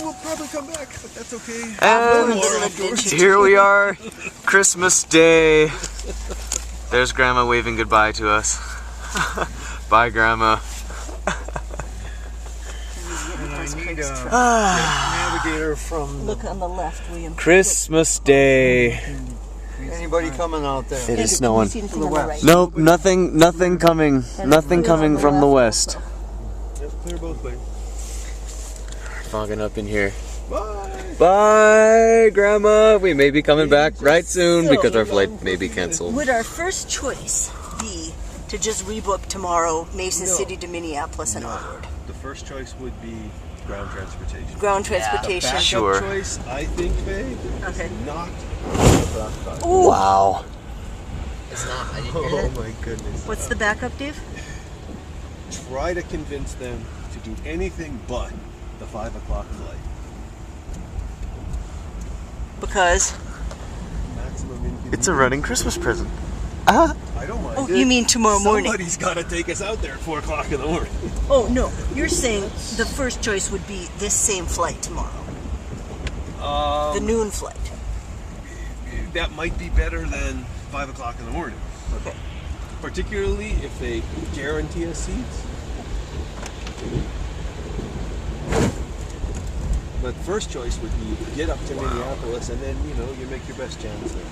we'll probably come back, but that's okay. And here we are, Christmas Day. There's Grandma waving goodbye to us. Bye, Grandma. And I need a navigator from... Look on the left, William. Christmas Day. Anybody coming out there? It is snowing. See anything on the right? Nope, nothing coming from the west. Yep, clear both ways. Fogging up in here. Bye! Bye, Grandma. We may be coming back right soon because our flight may be canceled. Would our first choice be to just rebook tomorrow, Mason City to Minneapolis and onward? The first choice would be ground transportation. Ground transportation. Backup Sure. choice, I think, Faye, Okay. is not the Black Box. Ooh. Wow. It's not. I didn't hear Oh that. my goodness. What's the backup, Dave? Try to convince them to do anything but the 5 o'clock flight. Because Maximum inconvenience. It's a running Christmas present. I don't mind oh, it. you mean tomorrow morning? Somebody's got to take us out there at 4 o'clock in the morning. Oh no, you're saying the first choice would be this same flight tomorrow, the noon flight. That might be better than 5 o'clock in the morning. Okay. Particularly if they guarantee us seats. But first choice would be get up to Minneapolis and then, you make your best chance there.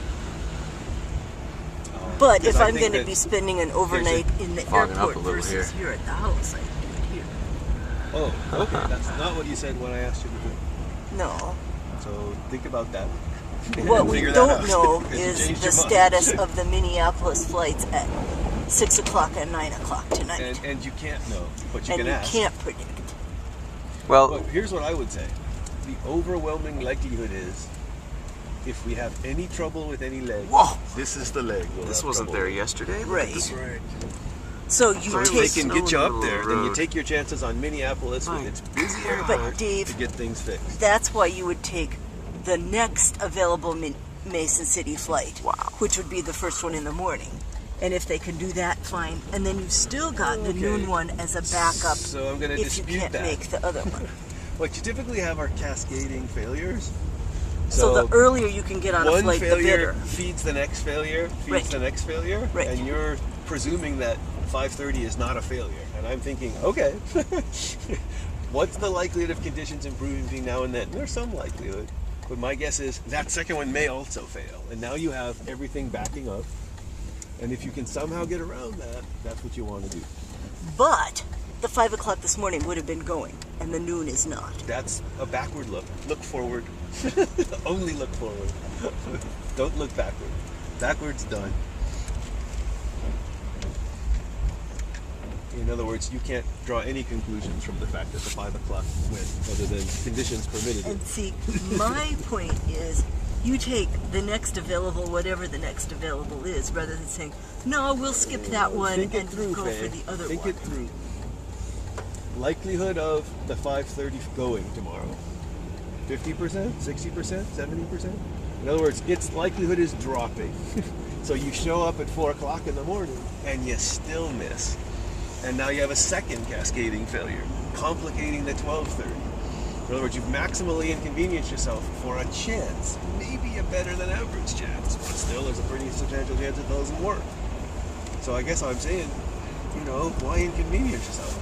But Because if I I'm think going to that be spending an overnight in the Fogging up airport a little versus here. here at the house, I can do it here. Oh, okay. That's not what you said when I asked you to do. No. So think about that. What we Figure that don't out, know because you is changed the your mind. status of the Minneapolis flights at 6 o'clock and 9 o'clock tonight. And you can't know, but you And can you ask. can't predict. Well, But here's what I would say. The overwhelming likelihood is if we have any trouble with any leg, whoa, this is the leg. we'll this have wasn't trouble there with. yesterday. Right. Right. So you So if take they can get you up there, then you road. take your chances on Minneapolis with My its busy But airport Dave- to get things fixed. that's why you would take the next available Mason City flight, Wow. which would be the first one in the morning. And if they can do that, fine. And then you've still got the noon one as a backup So I'm going to if you dispute can't that. make the other one. What you typically have are cascading failures. So the earlier you can get on a one flight, the failure better. feeds the next failure, feeds Right. the next failure, Right. and you're presuming that 5:30 is not a failure. And I'm thinking, okay, what's the likelihood of conditions improving between now and then? There's some likelihood, but my guess is that second one may also fail. And now you have everything backing up. And if you can somehow get around that, that's what you want to do. But the 5 o'clock this morning would have been going, and the noon is not. That's a backward look. Look forward. Only look forward. Don't look backward. Backward's done. In other words, you can't draw any conclusions from the fact that the 5 o'clock went, other than conditions permitted it. And see, my point is, you take the next available, whatever the next available is, rather than saying, no, we'll skip that one Think it and through, go Faye. for the other Think one. it through. Likelihood of the 5:30 going tomorrow. 50%? 60%? 70%? In other words, its likelihood is dropping. So you show up at 4 o'clock in the morning and you still miss. And now you have a second cascading failure, complicating the 12:30. In other words, you've maximally inconvenienced yourself for a chance, maybe a better than average chance, but still there's a pretty substantial chance it doesn't work. So I guess I'm saying, why inconvenience yourself?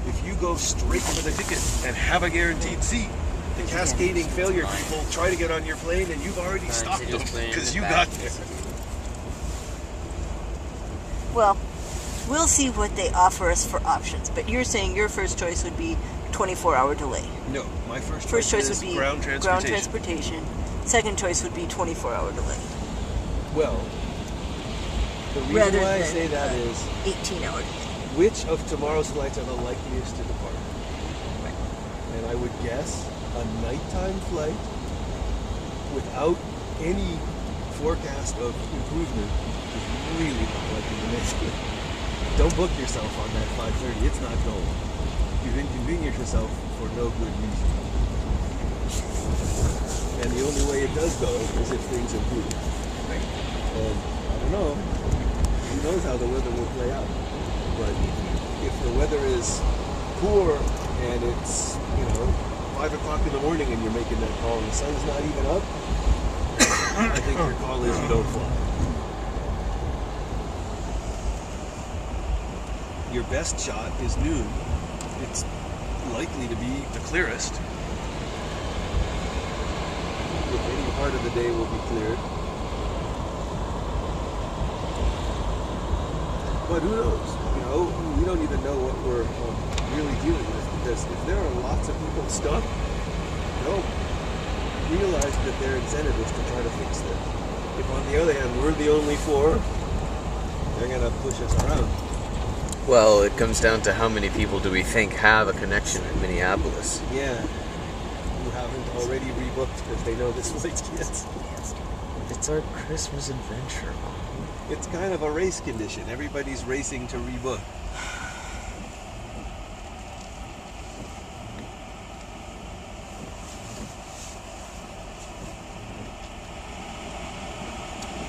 If you go straight for the ticket and have a guaranteed seat, the cascading failure people try to get on your plane and you've already stopped them because you got there. Well, we'll see what they offer us for options. But you're saying your first choice would be 24-hour delay. No, my first First choice is would be ground transportation. Second choice would be 24-hour delay. Well, the reason Rather why I than, say that is 18-hour delay. which of tomorrow's flights are the likeliest to depart? And I would guess a nighttime flight without any forecast of improvement is really not likely to make it. Don't book yourself on that 5:30. It's not going. You've inconvenienced yourself for no good reason. And the only way it does go is if things improve. And I don't know. Who knows how the weather will play out? But if the weather is poor and it's 5 o'clock in the morning and you're making that call and the sun's not even up, I think your call is you don't fly. Your best shot is noon. It's likely to be the clearest. If any part of the day will be cleared. But who knows? You know, we don't even know what we're really dealing with, because if there are lots of people stuck, they'll realize that their incentive is to try to fix this. If on the other hand we're the only 4, they're going to push us around. Well, it comes down to how many people do we think have a connection in Minneapolis. Yeah. Who haven't already rebooked because they know this flight's canceled. It's our Christmas adventure. It's kind of a race condition. Everybody's racing to rebook.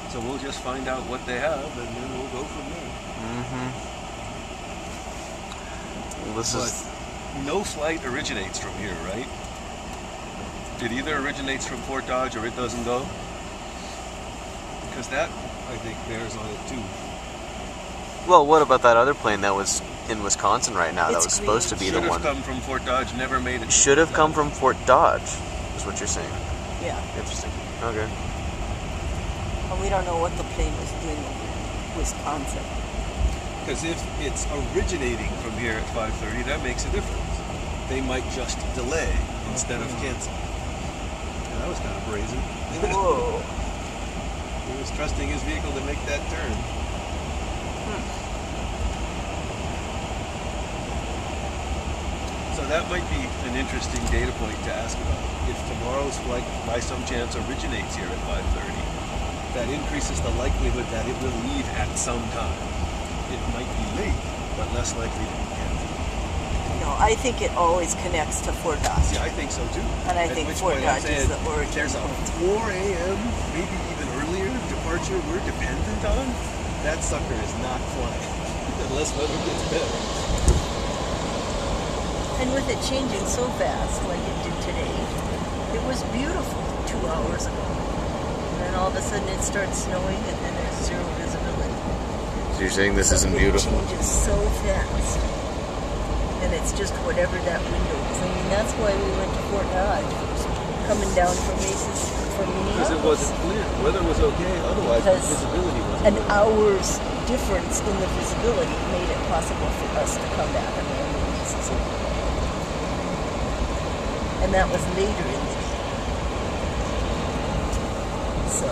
So we'll just find out what they have and then we'll go from there. Well, this is... But no flight originates from here, right? It either originates from Fort Dodge or it doesn't go. Because that, I think, bears on it too. Well, what about that other plane that was in Wisconsin right now that It's was supposed to be Should the have one? come from Fort Dodge, never made it. Should have come from Fort Dodge, is what you're saying. Yeah. Interesting. Okay. And we don't know what the plane was doing in Wisconsin. Because if it's originating from here at 5:30, that makes a difference. They might just delay instead of cancel. Yeah, that was kind of brazen. Whoa. He was trusting his vehicle to make that turn. So that might be an interesting data point to ask about. If tomorrow's flight by some chance originates here at 5:30, that increases the likelihood that it will leave at some time. It might be late, but less likely to be canceled. No, I think it always connects to Fort Dodge. Yeah, I think so too. And I At think which Fort point I'm Dodge is saying, the origin. if there's a 4 a.m., maybe even earlier departure we're dependent on, that sucker is not flying. Unless weather gets better. And with it changing so fast, like it did today, it was beautiful 2 hours ago. And then all of a sudden it starts snowing and then there's zero visibility. So you're saying this isn't It beautiful? changes so fast. And it's just whatever that window is. I mean, that's why we went to Fort Dodge. Coming down from Macy's, from Because it Minneapolis. wasn't clear. Weather was okay, otherwise Because the visibility wasn't an good. hour's difference in the visibility made it possible for us to come back and land in Macy's. And that was later in the day. So,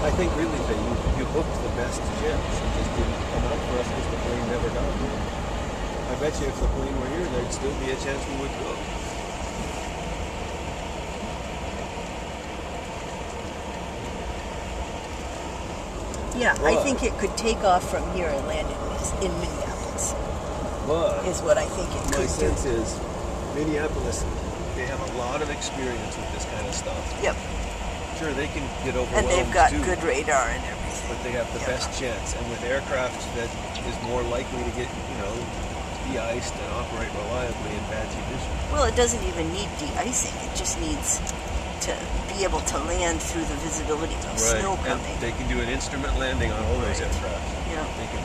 I think really that you booked the best chance. It just didn't come out for us because the plane never got here. I bet you if the plane were here, there'd still be a chance we would go. yeah, I But- think it could take off from here and land in Minneapolis, But is what I think it my could do. sense is Minneapolis, they have a lot of experience with this kind of stuff. Yep. Sure, they can get overwhelmed And they've got too, good radar and everything. but they have the Yep. best chance. And with aircraft that is more likely to get, de-iced and operate reliably in bad conditions. Well, it doesn't even need de-icing. It just needs to be able to land through the visibility of snow And coming. they can do an instrument landing on all those Right. aircraft. Yeah. They can